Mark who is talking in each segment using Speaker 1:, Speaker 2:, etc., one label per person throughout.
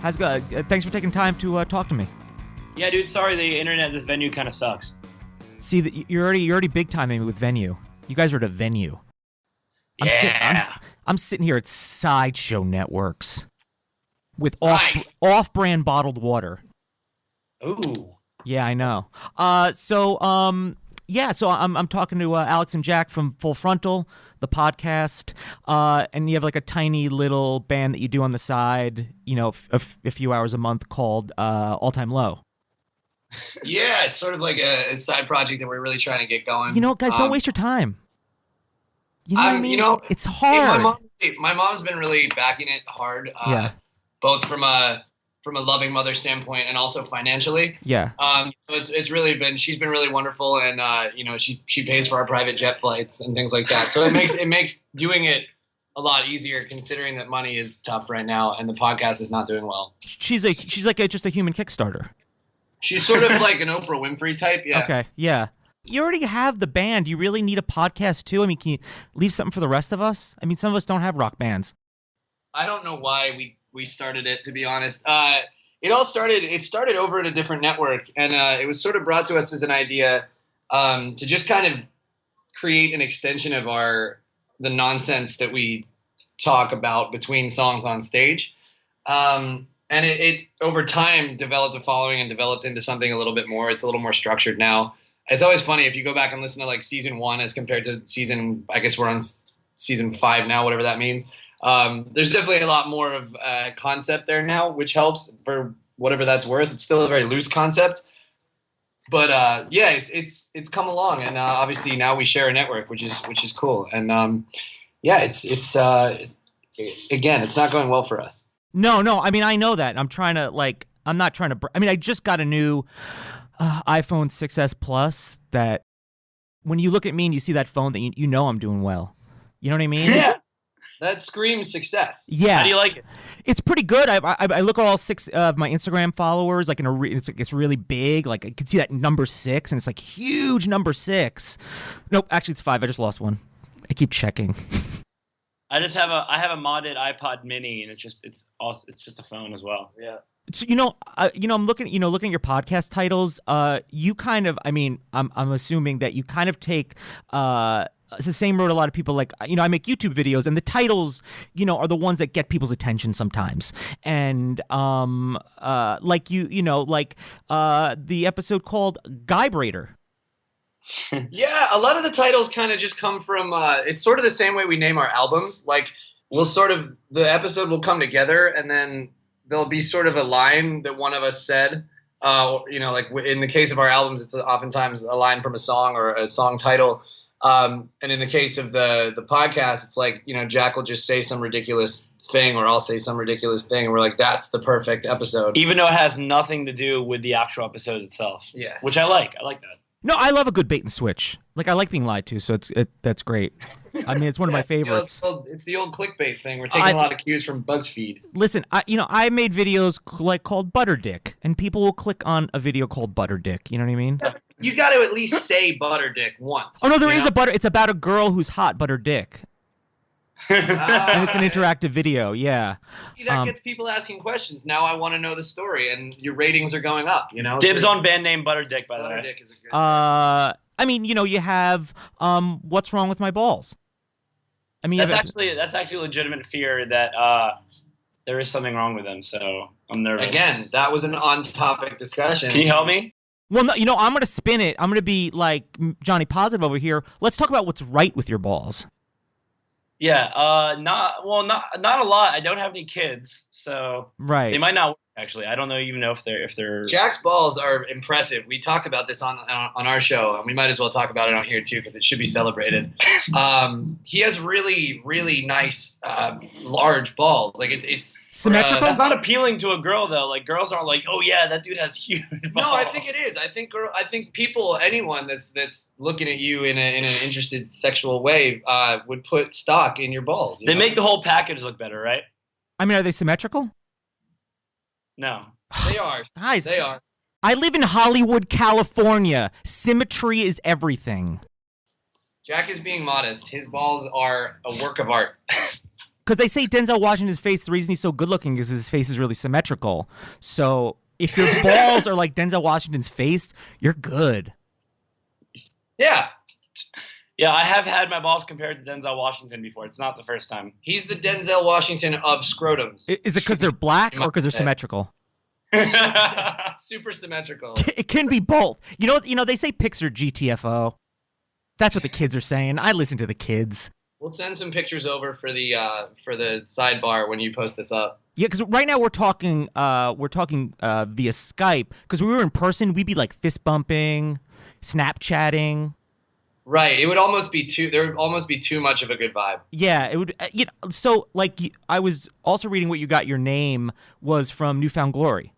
Speaker 1: How's it going? Thanks for taking time to talk to me.
Speaker 2: Yeah, dude. Sorry, the internet at this venue kind of sucks.
Speaker 1: See, you're already big timing with Venue. You guys are at a venue.
Speaker 2: Yeah.
Speaker 1: I'm sitting here at Sideshow Networks with
Speaker 2: Nice.
Speaker 1: off-brand bottled water.
Speaker 2: Ooh.
Speaker 1: Yeah, I know. So I'm talking to Alex and Jack from Full Frontal, the podcast, and you have like a tiny little band that you do on the side, you know, a few hours a month called All Time Low.
Speaker 3: Yeah, it's sort of like a side project that we're really trying to get going.
Speaker 1: You know, guys, don't waste your time. You know what I mean?
Speaker 3: You know,
Speaker 1: it's hard.
Speaker 3: My mom's been really backing it hard. Both from a loving mother standpoint and also financially.
Speaker 1: Yeah.
Speaker 3: So it's really been, she's been really wonderful, and you know, she pays for our private jet flights and things like that. So it makes doing it a lot easier, considering that money is tough right now and the podcast is not doing well.
Speaker 1: She's like just a human Kickstarter.
Speaker 3: She's sort of like an Oprah Winfrey type. Yeah.
Speaker 1: Okay. Yeah. You already have the band. You really need a podcast too. I mean, can you leave something for the rest of us? I mean, some of us don't have rock bands.
Speaker 3: I don't know why we started it, to be honest. It started over at a different network, and it was sort of brought to us as an idea to just kind of create an extension of the nonsense that we talk about between songs on stage. And it over time developed a following and developed into something a little bit more. It's a little more structured now. It's always funny if you go back and listen to like season 1 as compared to season, I guess we're on season 5 now, whatever that means. There's definitely a lot more of concept there now, which helps for whatever that's worth. It's still a very loose concept, but yeah, it's come along, and obviously now we share a network, which is cool. And yeah, it's again, it's not going well for us.
Speaker 1: No. I mean, I know that. I'm not trying to. I mean, I just got a new iPhone 6s Plus. That when you look at me and you see that phone, that you know I'm doing well. You know what I mean?
Speaker 3: Yeah. That screams success.
Speaker 1: Yeah.
Speaker 2: How do you like it?
Speaker 1: It's pretty good. I look at all 6 of my Instagram followers. Like it's really big. Like I could see that number 6, and it's like huge number 6. Nope, actually it's 5. I just lost one. I keep checking.
Speaker 2: I have a modded iPod Mini, and it's just a phone as well.
Speaker 3: Yeah.
Speaker 1: So I'm looking at your podcast titles. You kind of, I mean, I'm assuming that you kind of take it's the same road a lot of people like. I make YouTube videos, and the titles, are the ones that get people's attention sometimes. And like the episode called Guy-Brader.
Speaker 3: Yeah, a lot of the titles kind of just come from. It's sort of the same way we name our albums. Like the episode will come together, and then there'll be sort of a line that one of us said. Like in the case of our albums, it's oftentimes a line from a song or a song title. And in the case of the podcast, it's like, Jack will just say some ridiculous thing, or I'll say some ridiculous thing, and we're like, that's the perfect episode.
Speaker 2: Even though it has nothing to do with the actual episode itself.
Speaker 3: Yes.
Speaker 2: Which I like. I like that.
Speaker 1: No, I love a good bait and switch. Like, I like being lied to, so that's great. I mean, it's one of my favorites.
Speaker 3: It's the old clickbait thing. We're taking a lot of cues from BuzzFeed.
Speaker 1: Listen, I made videos called Butter Dick, and people will click on a video called Butter Dick. You know what I mean?
Speaker 3: You got to at least say Butter Dick once.
Speaker 1: Oh no, there is a butter. It's about a girl who's hot, Butter Dick. And it's an interactive video. Yeah.
Speaker 3: See, that gets people asking questions. Now I want to know the story, and your ratings are going up.
Speaker 2: Dibs on band name Butter Dick, by the way.
Speaker 3: Butter Dick is a good.
Speaker 1: I mean, you have What's Wrong with My Balls? I mean,
Speaker 2: that's actually a legitimate fear that there is something wrong with them. So I'm nervous.
Speaker 3: Again, that was an on-topic discussion.
Speaker 2: Can you help me?
Speaker 1: Well, no, I'm going to spin it. I'm going to be like Johnny Positive over here. Let's talk about what's right with your balls.
Speaker 2: Yeah, not a lot. I don't have any kids, so
Speaker 1: right.
Speaker 2: They might not work, actually. I don't even know if they're.
Speaker 3: Jack's balls are impressive. We talked about this on our show, and we might as well talk about it on here too, because it should be celebrated. He has really, really nice large balls. Like it's
Speaker 1: symmetrical.
Speaker 2: That's not appealing to a girl though. Like girls aren't like, oh yeah, that dude has huge balls.
Speaker 3: No, I think it is. I think anyone that's looking at you in an interested sexual way would put stock in your balls.
Speaker 2: They make the whole package look better, right?
Speaker 1: I mean, are they symmetrical?
Speaker 2: No.
Speaker 3: They are.
Speaker 1: Guys,
Speaker 3: they are.
Speaker 1: I live in Hollywood, California. Symmetry is everything.
Speaker 3: Jack is being modest. His balls are a work of art.
Speaker 1: Because they say Denzel Washington's face, the reason he's so good looking is his face is really symmetrical. So if your balls are like Denzel Washington's face, you're good.
Speaker 3: Yeah.
Speaker 2: Yeah, I have had my balls compared to Denzel Washington before. It's not the first time.
Speaker 3: He's the Denzel Washington of scrotums.
Speaker 1: Is it because they're black or because they're symmetrical?
Speaker 3: Super symmetrical.
Speaker 1: It can be both. You know, they say pics are GTFO. That's what the kids are saying. I listen to the kids.
Speaker 3: We'll send some pictures over for the sidebar when you post this up.
Speaker 1: Yeah, because right now we're talking via Skype. Because we were in person, we'd be like fist bumping, Snapchatting.
Speaker 3: Right. It would almost be there would almost be too much of a good vibe.
Speaker 1: Yeah, it would. So like I was also reading what you got. Your name was from Newfound Glory.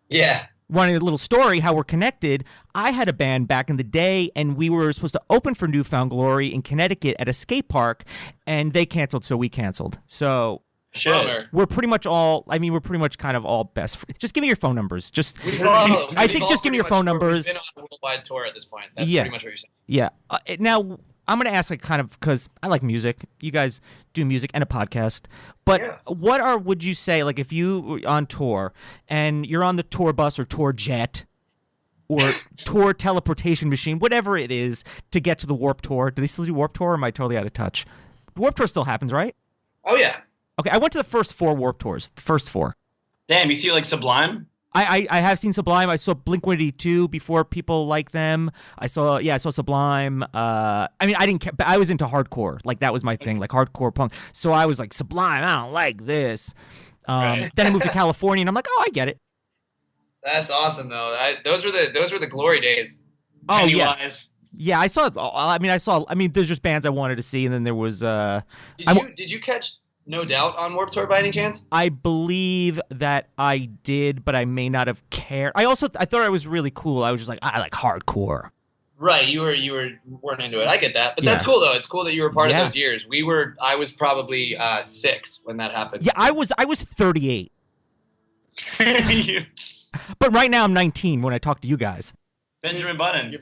Speaker 3: Yeah.
Speaker 1: Running a little story how we're connected. I had a band back in the day, and we were supposed to open for Newfound Glory in Connecticut at a skate park, and they canceled, so we canceled. So we're pretty much all. I mean, we're pretty much kind of all best. Just give me your phone numbers. Just I think just give me your phone numbers.
Speaker 3: We've been on a worldwide tour at this point. That's
Speaker 1: Yeah.
Speaker 3: pretty much what you're saying.
Speaker 1: Yeah. Now I'm gonna ask like kind of because I like music. You guys do music and a podcast, but what would you say like if you were on tour and you're on the tour bus or tour jet or tour teleportation machine, whatever it is, to get to the Warped Tour? Do they still do Warped Tour? Or am I totally out of touch? Warped Tour still happens, right?
Speaker 3: Oh yeah.
Speaker 1: Okay, I went to the first 4 Warped Tours. The first 4.
Speaker 2: Damn, you see like Sublime?
Speaker 1: I have seen Sublime. I saw Blink-182 before people like them. I saw Sublime. I mean, I didn't care, but I was into hardcore. Like that was my thing, like hardcore punk. So I was like, Sublime, I don't like this.
Speaker 2: Right.
Speaker 1: Then I moved to California, and I'm like, oh, I get it.
Speaker 3: That's awesome though. Those were the glory days.
Speaker 1: Oh
Speaker 2: Pennywise.
Speaker 1: yeah. I saw. I mean, there's just bands I wanted to see, and then there was.
Speaker 3: Did you catch No Doubt on Warped Tour by any chance?
Speaker 1: I believe that I did, but I may not have cared. I thought I was really cool. I was just like, I like hardcore.
Speaker 3: Right, you weren't into it. I get that, but that's cool though. It's cool that you were part of those years. I was probably 6 when that happened.
Speaker 1: Yeah, I was 38, but right now I'm 19 when I talk to you guys.
Speaker 2: Benjamin Button.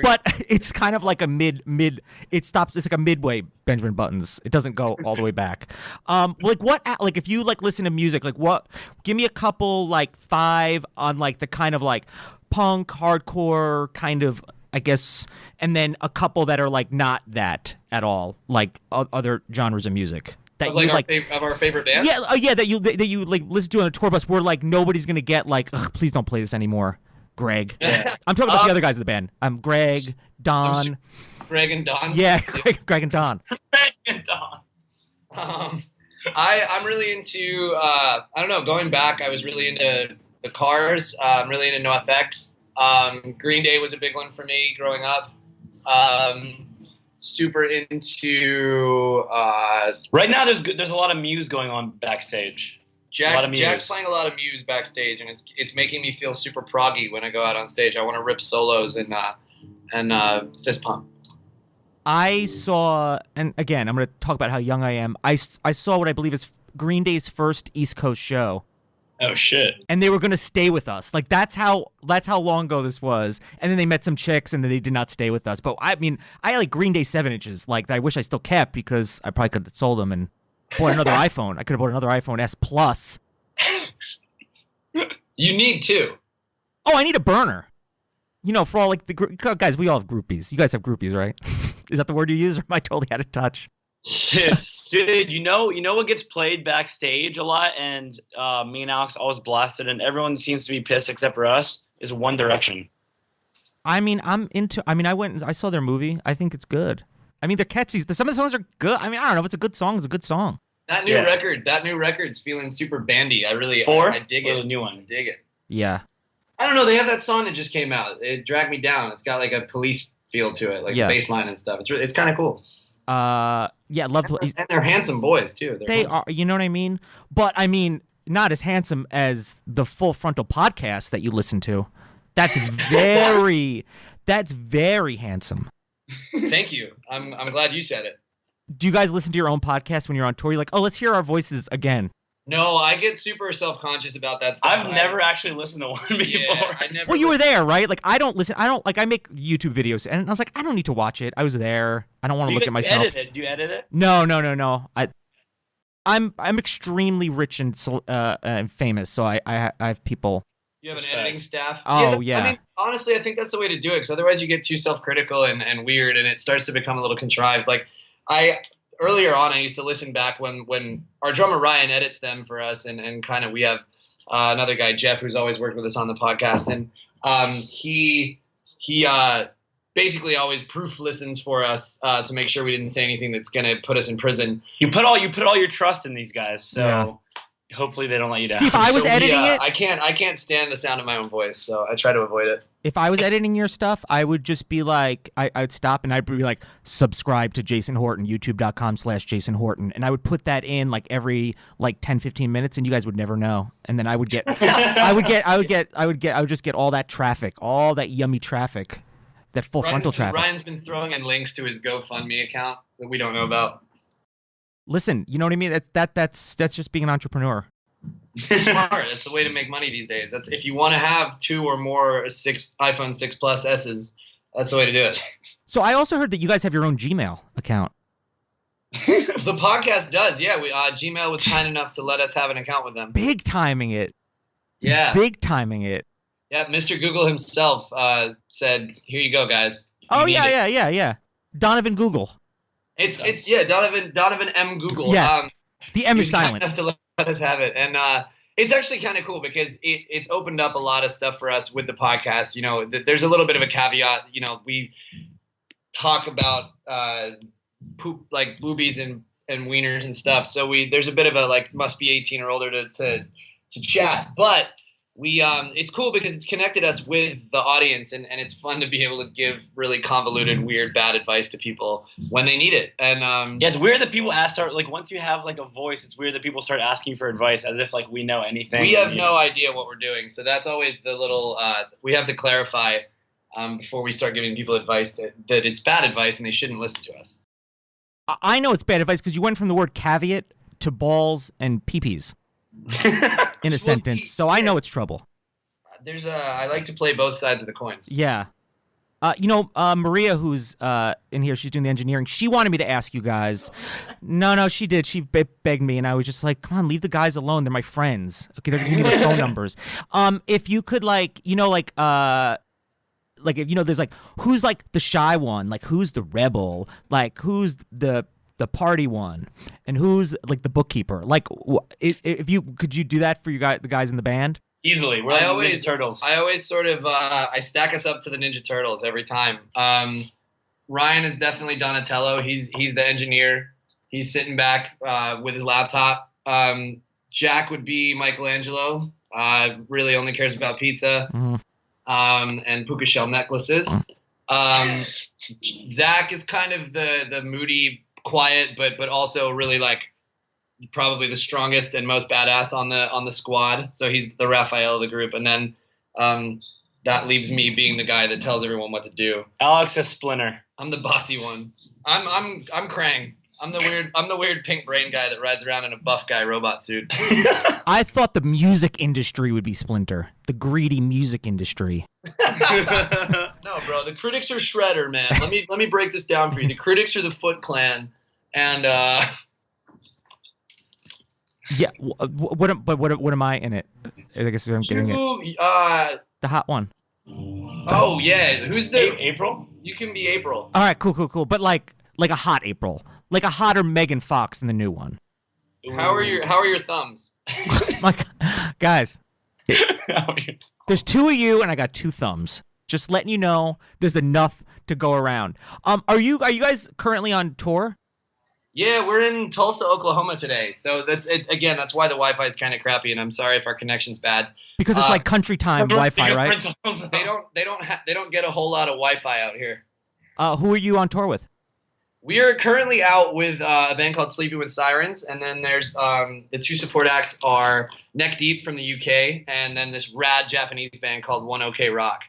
Speaker 1: But it's kind of like a mid. It stops. It's like a midway Benjamin Buttons. It doesn't go all the way back. Like what? Like if you like listen to music, like what? Give me a couple like 5 on like the kind of like punk, hardcore kind of, I guess, and then a couple that are like not that at all, like other genres of music. That
Speaker 3: of, like, of our favorite bands?
Speaker 1: Yeah, that you like listen to on a tour bus where like nobody's gonna get like, ugh, please don't play this anymore. Greg.
Speaker 3: Yeah.
Speaker 1: I'm talking about the other guys in the band. Greg, Don.
Speaker 3: Greg and Don?
Speaker 1: Yeah, Greg and Don.
Speaker 2: Greg and Don.
Speaker 3: I'm really into, I don't know, going back, I was really into the Cars. I'm really into NoFX. Green Day was a big one for me growing up. Super into...
Speaker 2: right now there's a lot of Muse going on backstage.
Speaker 3: Jack's playing a lot of Muse backstage, and it's making me feel super proggy when I go out on stage. I want to rip solos and fist pump.
Speaker 1: I saw, and again, I'm going to talk about how young I am. I saw what I believe is Green Day's first East Coast show.
Speaker 2: Oh shit!
Speaker 1: And they were going to stay with us. Like that's how long ago this was. And then they met some chicks, and then they did not stay with us. But I mean, I like Green Day 7-inches, like that I wish I still kept because I probably could have sold them and bought another iPhone. I could have bought another iPhone S Plus.
Speaker 3: You need 2.
Speaker 1: Oh, I need a burner. You know, for all like the guys, we all have groupies. You guys have groupies, right? Is that the word you use, or am I totally out of touch?
Speaker 2: Dude, you know what gets played backstage a lot, and me and Alex always blasted, and everyone seems to be pissed except for us, is One Direction.
Speaker 1: I mean, I went and I saw their movie. I think it's good. I mean, they're catchy. Some of the songs are good. I mean, I don't know if it's a good song. It's a good song.
Speaker 3: That new record's feeling super bandy. I dig it.
Speaker 2: The new one.
Speaker 3: I dig it.
Speaker 1: Yeah.
Speaker 3: I don't know. They have that song that just came out. It dragged me down. It's got like a Police feel to it, like the bass line and stuff. It's kind of cool.
Speaker 1: Yeah, love.
Speaker 3: And they're handsome boys too.
Speaker 1: They are. You know what I mean? But I mean, not as handsome as the Full Frontal podcast that you listen to. That's very handsome.
Speaker 3: Thank you. I'm glad you said it.
Speaker 1: Do you guys listen to your own podcast when you're on tour? You're like, oh, let's hear our voices again.
Speaker 3: No, I get super self-conscious about that stuff.
Speaker 2: I've never actually listened to one before.
Speaker 3: Yeah, I never.
Speaker 1: Well, you were there, right? Like, I don't listen. I make YouTube videos, and I was like, I don't need to watch it. I was there. I don't want to look at myself.
Speaker 2: Do you edit it?
Speaker 1: No. I'm extremely rich and famous, so I have people.
Speaker 3: You have an editing staff.
Speaker 1: Oh,
Speaker 3: I mean, honestly, I think that's the way to do it, because otherwise you get too self-critical and weird, and it starts to become a little contrived. Like earlier on, I used to listen back when our drummer Ryan edits them for us, and kind of we have another guy, Jeff, who's always worked with us on the podcast, and he basically always proof listens for us to make sure we didn't say anything that's going to put us in prison.
Speaker 2: You put all your trust in these guys, so hopefully they don't let you down.
Speaker 1: See, if I was editing it,
Speaker 3: I can't stand the sound of my own voice, so I try to avoid it.
Speaker 1: If I was editing your stuff, I would just be like, I'd stop and I'd be like, subscribe to Jason Horton, youtube.com/Jason Horton. And I would put that in like every like 10, 15 minutes, and you guys would never know. And then I would just get all that traffic, all that yummy traffic, that full frontal traffic.
Speaker 3: Ryan's been throwing in links to his GoFundMe account that we don't know about.
Speaker 1: Listen, you know what I mean? That's just being an entrepreneur.
Speaker 3: Smart. That's the way to make money these days. That's if you want to have 2 or more iPhone 6 Plus S's. That's the way to do it.
Speaker 1: So I also heard that you guys have your own Gmail account.
Speaker 3: The podcast does, yeah. Gmail was kind enough to let us have an account with them.
Speaker 1: Big timing it.
Speaker 3: Yeah.
Speaker 1: Big timing it.
Speaker 3: Yeah, Mr. Google himself said, "Here you go, guys."
Speaker 1: Oh yeah. Donovan Google.
Speaker 3: It's Donovan M. Google.
Speaker 1: Yes. The M is silent.
Speaker 3: Enough to let us have it, and it's actually kind of cool because it's opened up a lot of stuff for us with the podcast. You know, there's a little bit of a caveat. You know, we talk about poop, like boobies and wieners and stuff. So there's a bit of a like must be 18 or older to chat, but it's cool because it's connected us with the audience, and it's fun to be able to give really convoluted, weird, bad advice to people when they need it. And
Speaker 2: it's weird that people start like once you have like a voice, it's weird that people start asking for advice as if like we know anything.
Speaker 3: We have no idea what we're doing, so that's always the little we have to clarify before we start giving people advice that it's bad advice and they shouldn't listen to us.
Speaker 1: I know it's bad advice because you went from the word caveat to balls and peepees. In a sentence, so I know it's trouble.
Speaker 3: I like to play both sides of the coin.
Speaker 1: Yeah. Maria, who's in here, she's doing the engineering. She wanted me to ask you guys. No, she did. She begged me, and I was just like, come on, leave the guys alone. They're my friends. Okay, they're gonna give me their phone numbers. If you could, if there's like, who's like the shy one? Like, who's the rebel? Like, who's the party one, and who's like the bookkeeper? Like, could you do that for the guys in the band?
Speaker 2: Easily. We're like Ninja Turtles.
Speaker 3: I always sort of I stack us up to the Ninja Turtles every time. Ryan is definitely Donatello. He's the engineer. He's sitting back with his laptop. Jack would be Michelangelo. Really only cares about pizza and puka shell necklaces. Zach is kind of the moody, quiet, but also really like probably the strongest and most badass on the squad. So he's the Raphael of the group, and then that leaves me being the guy that tells everyone what to do.
Speaker 2: Alex is Splinter.
Speaker 3: I'm the bossy one. I'm Krang. I'm the weird pink brain guy that rides around in a buff guy robot suit.
Speaker 1: I thought the music industry would be Splinter. The greedy music industry.
Speaker 3: No, bro. The critics are Shredder, man. Let me break this down for you. The critics are the Foot Clan, and
Speaker 1: yeah. What am I in it? I guess I'm getting it. The hot one.
Speaker 3: Oh yeah. Who's the
Speaker 2: April?
Speaker 3: You can be April.
Speaker 1: All right, cool. But like a hot April. Like a hotter Megan Fox in the new one.
Speaker 3: How are your thumbs?
Speaker 1: My guys, there's 2 of you and I got 2 thumbs. Just letting you know, there's enough to go around. Are you guys currently on tour?
Speaker 3: Yeah, we're in Tulsa, Oklahoma today. So that's why the Wi-Fi is kind of crappy, and I'm sorry if our connection's bad.
Speaker 1: Because it's like country time Wi-Fi, right?
Speaker 3: They don't get a whole lot of Wi-Fi out here.
Speaker 1: Who are you on tour with?
Speaker 3: We are currently out with a band called Sleeping with Sirens, and then there's the 2 support acts are Neck Deep from the UK, and then this rad Japanese band called One OK Rock.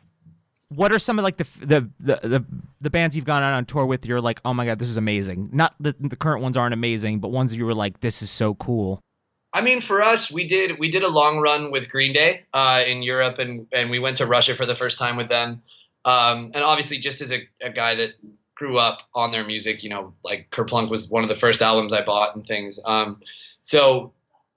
Speaker 1: What are some of like the bands you've gone on tour with? You're like, oh my god, this is amazing. Not the current ones aren't amazing, but ones you were like, this is so cool.
Speaker 3: I mean, for us, we did a long run with Green Day in Europe, and we went to Russia for the first time with them. And obviously, just as a guy that grew up on their music, you know, like Kerplunk was one of the first albums I bought and things. So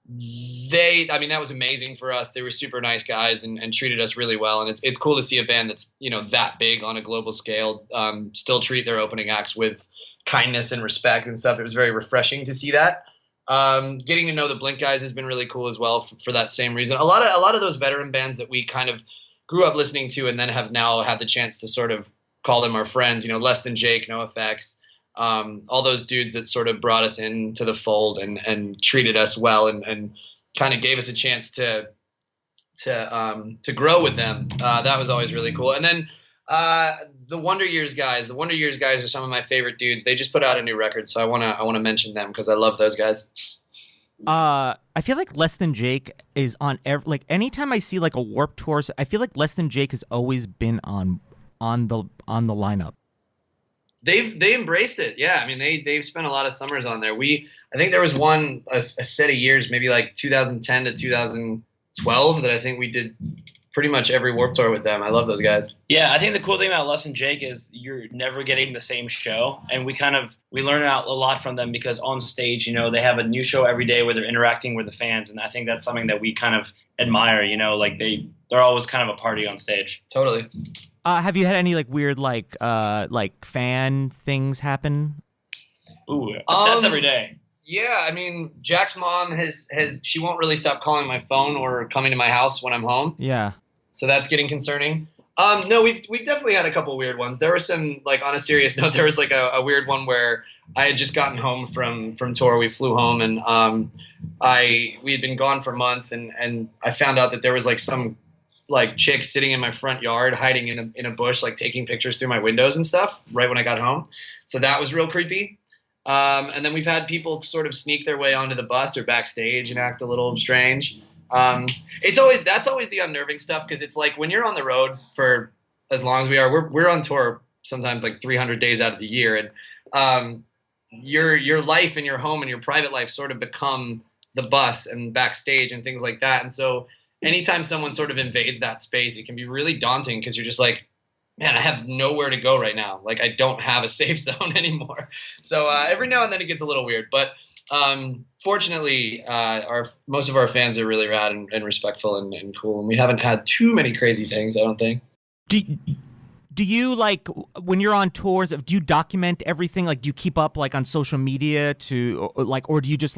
Speaker 3: I mean, that was amazing for us. They were super nice guys and treated us really well. And it's cool to see a band that's, that big on a global scale, still treat their opening acts with kindness and respect and stuff. It was very refreshing to see that. Getting to know the Blink guys has been really cool as well for that same reason. A lot of those veteran bands that we kind of grew up listening to and then have now had the chance to sort of call them our friends, Less Than Jake, NoFX, all those dudes that sort of brought us into the fold and treated us well and kind of gave us a chance to grow with them. That was always really cool. And then the Wonder Years guys are some of my favorite dudes. They just put out a new record, so I wanna mention them because I love those guys.
Speaker 1: I feel like Less Than Jake is on anytime I see like a Warped Tour, I feel like Less Than Jake has always been on the lineup.
Speaker 3: They embraced it. Yeah. I mean, they've spent a lot of summers on there. I think there was a set of years, maybe like 2010 to 2012 that I think we did pretty much every Warped Tour with them. I love those guys.
Speaker 2: Yeah, I think the cool thing about Les and Jake is you're never getting the same show, and we learn out a lot from them because on stage, they have a new show every day where they're interacting with the fans, and I think that's something that we kind of admire. Like they're always kind of a party on stage.
Speaker 3: Totally.
Speaker 1: Have you had any weird fan things happen?
Speaker 2: Ooh, that's every day.
Speaker 3: Yeah, I mean, Jack's mom she won't really stop calling my phone or coming to my house when I'm home.
Speaker 1: Yeah.
Speaker 3: So that's getting concerning. No, we've definitely had a couple weird ones. There were some, on a serious note, there was a weird one where I had just gotten home from tour. We flew home and we had been gone for months and I found out that there was some chick sitting in my front yard hiding in a bush, taking pictures through my windows and stuff right when I got home. So that was real creepy. And then we've had people sort of sneak their way onto the bus or backstage and act a little strange. That's always the unnerving stuff because it's when you're on the road for as long as we are, we're on tour sometimes 300 days out of the year, and your life and your home and your private life sort of become the bus and backstage and things like that. And so anytime someone sort of invades that space, it can be really daunting because you're just man, I have nowhere to go right now. I don't have a safe zone anymore. So every now and then it gets a little weird, but fortunately, most of our fans are really rad and respectful and cool, and we haven't had too many crazy things, I don't think.
Speaker 1: Do you when you're on tours? Do you document everything? Do you keep up on social media or do you just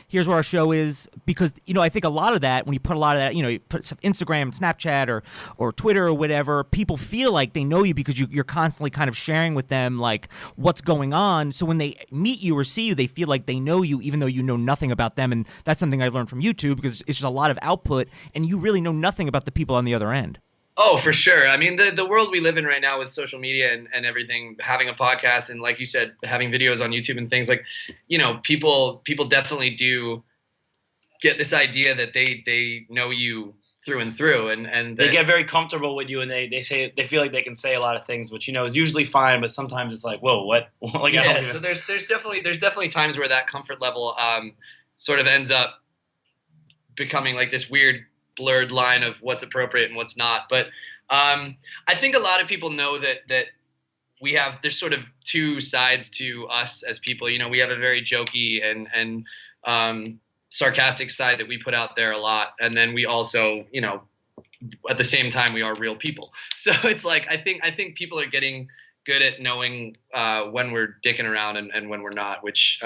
Speaker 1: here's where our show is? Because I think a lot of that when you put a lot of that you put some Instagram, Snapchat, or Twitter or whatever, people feel like they know you because you're constantly kind of sharing with them what's going on. So when they meet you or see you, they feel like they know you even though you know nothing about them. And that's something I've learned from YouTube because it's just a lot of output and you really know nothing about the people on the other end.
Speaker 3: Oh, for sure. I mean, the world we live in right now with social media and everything, having a podcast and like you said, having videos on YouTube and things people definitely do get this idea that they know you through and through and
Speaker 2: they get very comfortable with you and they feel like they can say a lot of things, which, is usually fine, but sometimes it's whoa, what?
Speaker 3: Yeah, so there's definitely times where that comfort level sort of ends up becoming this weird blurred line of what's appropriate and what's not. But I think a lot of people know that there's sort of two sides to us as people. We have a very jokey and sarcastic side that we put out there a lot. And then we also, at the same time, we are real people. So it's I think people are getting good at knowing when we're dicking around and when we're not, which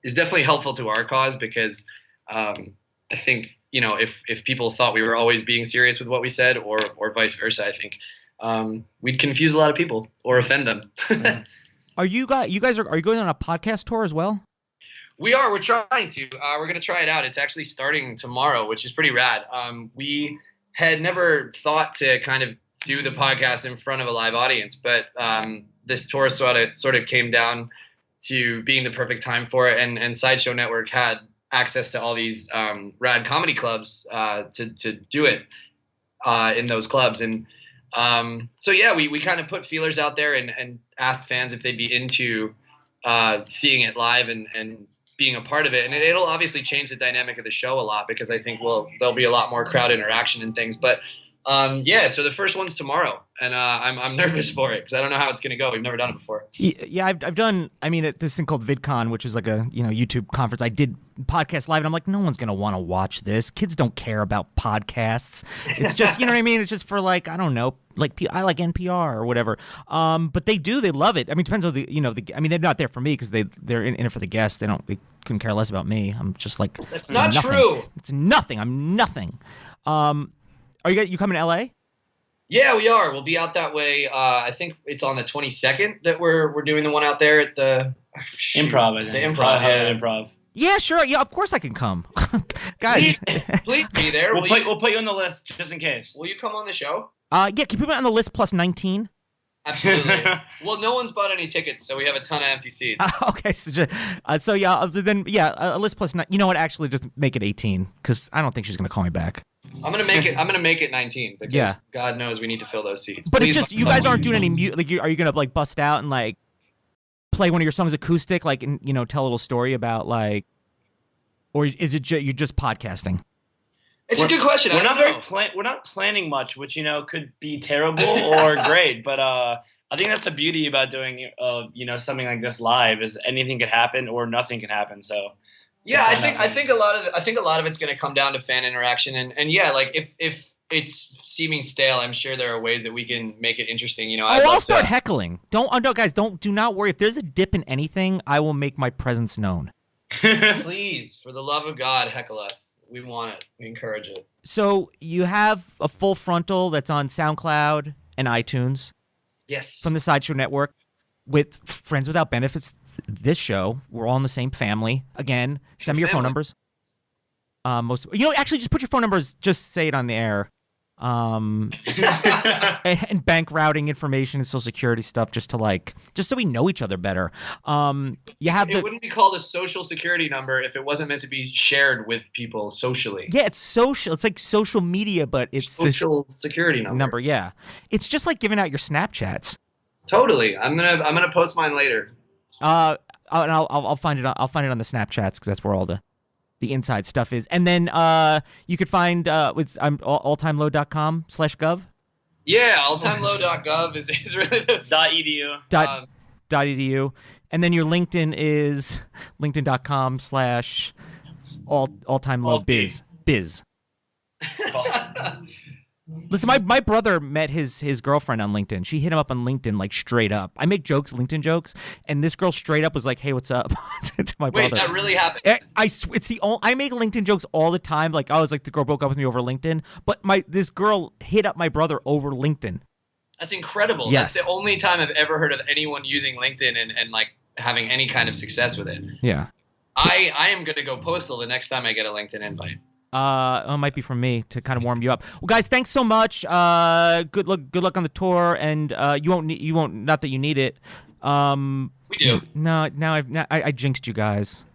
Speaker 3: is definitely helpful to our cause because I think, if people thought we were always being serious with what we said or vice versa, I think we'd confuse a lot of people or offend them.
Speaker 1: Are you guys going on a podcast tour as well?
Speaker 3: We are. We're trying to. We're going to try it out. It's actually starting tomorrow, which is pretty rad. We had never thought to kind of do the podcast in front of a live audience, but this tour sort of came down to being the perfect time for it, and Sideshow Network had access to all these rad comedy clubs to do it in those clubs. And so, yeah, we kind of put feelers out there and asked fans if they'd be into seeing it live and being a part of it. And it'll obviously change the dynamic of the show a lot because I think there'll be a lot more crowd interaction and things. But Yeah, so the first one's tomorrow, and I'm nervous for it because I don't know how it's gonna go. We've never done it before.
Speaker 1: Yeah, I've done. I mean, this thing called VidCon, which is like a YouTube conference. I did podcast live, and I'm like, no one's gonna want to watch this. Kids don't care about podcasts. It's just what I mean. It's just for like, I don't know, like I like NPR or whatever. But they do. They love it. I mean, it depends on I mean, they're not there for me because they're in it for the guests. They couldn't care less about me. I'm just like,
Speaker 3: that's not
Speaker 1: nothing.
Speaker 3: True.
Speaker 1: It's nothing. I'm nothing. Are you coming to LA?
Speaker 3: Yeah, we are. We'll be out that way. I think it's on the 22nd that we're doing the one out there at the
Speaker 2: Improv. I think.
Speaker 3: The Improv. Yeah.
Speaker 2: Improv.
Speaker 1: Yeah, sure. Yeah, of course I can come. Guys.
Speaker 3: Please be there.
Speaker 2: We'll put you on the list just in case.
Speaker 3: Will you come on the show?
Speaker 1: Yeah, can you put me on the list plus 19?
Speaker 3: Absolutely. Well, no one's bought any tickets, so we have a ton of empty seats.
Speaker 1: Okay, so yeah, other than a list plus 9. You know what? Actually, just make it 18 because I don't think she's gonna call me back.
Speaker 3: I'm gonna make it 19. Because God knows we need to fill those seats.
Speaker 1: But
Speaker 3: Please
Speaker 1: it's just you guys aren't doing any music. Like, are you gonna like bust out and like play one of your songs acoustic, like, and tell a little story about like, or is it you're just podcasting?
Speaker 3: It's a good question.
Speaker 2: We're not planning much, which could be terrible or great. But I think that's the beauty about doing something like this live is anything could happen or nothing can happen. So
Speaker 3: yeah, I think a lot of it's going to come down to fan interaction and yeah, like if it's seeming stale, I'm sure there are ways that we can make it interesting.
Speaker 1: I'll start heckling. Guys, do not worry. If there's a dip in anything, I will make my presence known.
Speaker 3: Please, for the love of God, heckle us. We want it. We encourage it.
Speaker 1: So you have a full frontal that's on SoundCloud and iTunes.
Speaker 3: Yes.
Speaker 1: From the Sideshow Network with Friends Without Benefits. This show, we're all in the same family. Again, send me your phone numbers. Actually, just put your phone numbers. Just say it on the air. And bank routing information and social security stuff, just so we know each other better. It
Speaker 3: wouldn't be called a social security number if it wasn't meant to be shared with people socially.
Speaker 1: Yeah, it's social. It's like social media, but it's
Speaker 3: social security number.
Speaker 1: Yeah, it's just like giving out your Snapchats.
Speaker 3: Totally. I'm gonna post mine later.
Speaker 1: And I'll find it. I'll find it on the Snapchats because that's where all the inside stuff is. And then you could find it's alltimelow.com/gov.
Speaker 3: Yeah, alltimelow.gov is really the
Speaker 2: .edu.
Speaker 1: .edu. And then your LinkedIn is linkedin.com/alltimelow.biz. Listen, my brother met his girlfriend on LinkedIn. She hit him up on LinkedIn like straight up. I make LinkedIn jokes, and this girl straight up was like, "Hey, what's up?" to my brother.
Speaker 3: Wait, that really happened?
Speaker 1: I make LinkedIn jokes all the time. Like I was like, the girl broke up with me over LinkedIn, but this girl hit up my brother over LinkedIn.
Speaker 3: That's incredible.
Speaker 1: Yes.
Speaker 3: That's the only time I've ever heard of anyone using LinkedIn and like having any kind of success with it.
Speaker 1: Yeah.
Speaker 3: I am gonna go postal the next time I get a LinkedIn invite.
Speaker 1: It might be from me to kind of warm you up. Well, guys, thanks so much. Good luck on the tour, and you won't. Not that you need it.
Speaker 3: We do.
Speaker 1: No, I jinxed you guys.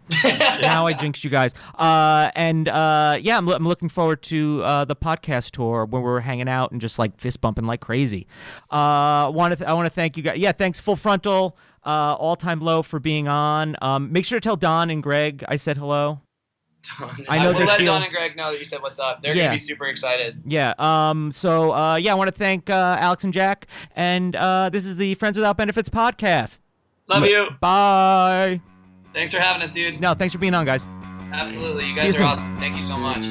Speaker 1: Now I jinxed you guys. I'm looking forward to the podcast tour when we're hanging out and just like fist bumping like crazy. I want to thank you guys. Yeah, thanks Full Frontal, All Time Low for being on. Make sure to tell Don and Greg I said hello.
Speaker 3: I know we'll let Don and Greg know that you said what's up. They're gonna be super excited.
Speaker 1: Yeah. I want to thank Alex and Jack, and this is the Friends Without Benefits podcast.
Speaker 2: Love you.
Speaker 1: Bye.
Speaker 3: Thanks for having us, dude.
Speaker 1: No, thanks for being on, guys.
Speaker 3: Absolutely. You guys are awesome. Thank you so much.